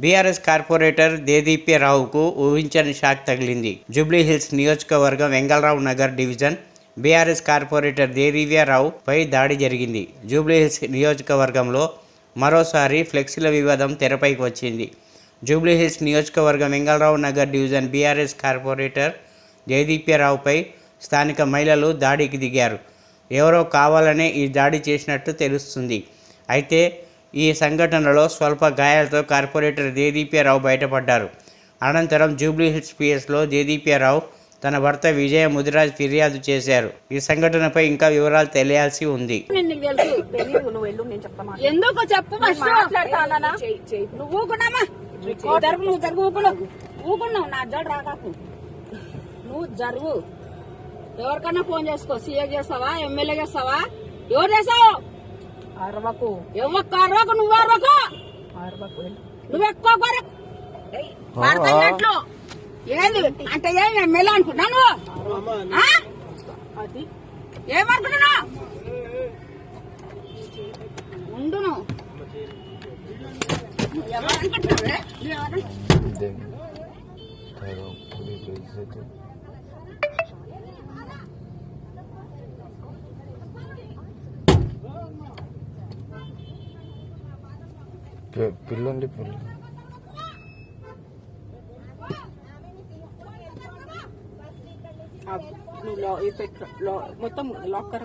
BRS corporator Dedeepya రావుకు ఊహించని shock తగిలింది. జూబ్లీహిల్స్ నియోజకవర్గం Vengalrao Nagar division BRS corporator Dedeepya Rao పై దాడి జరిగింది. జూబ్లీహిల్స్ నియోజకవర్గంలో మరోసారి ఫ్లెక్సీల వివాదం తెరపైకి వచ్చింది. జూబ్లీహిల్స్ నియోజకవర్గం Vengalrao Nagar division BRS corporator Dedeepya రావుపై స్థానిక మహిళలు దాడికి దిగారు. ఎవరో కావాలనే ఈ దాడి చేసినట్టు తెలుస్తుంది. అయితే ఈ సంఘటనలో స్వల్ప గాయాలతో కార్పొరేటర్ దేదీప్య రావు బయటపడ్డారు. అనంతరం జూబ్లీహిల్స్ పిఎస్లో దేదీప్య రావు తన భర్త విజయ ముదిరాజ్ ఫిర్యాదు చేశారు. ఈ సంఘటనపై ఇంకా వివరాలు తెలియాల్సి ఉంది. ఎవరికన్నా ఫోన్ చేసుకో, సీఏ చేస్తావా, ఎమ్మెల్యే చేస్తావా, ఎవరు చేస్తావు? అరవకు, అరవకు, నువ్వు అరవకు, నువ్వు ఎక్కువ మాట్లాడినట్లు ఏంది అంటే ఏం ఎమ్మెల్యే అనుకున్నా నువ్వు? ఏమనుకుంటున్నా ఉండు నువ్వు ఎవరనుకుంటున్నావే? పిల్లండి నువ్వు మొత్తం లాక్ కర.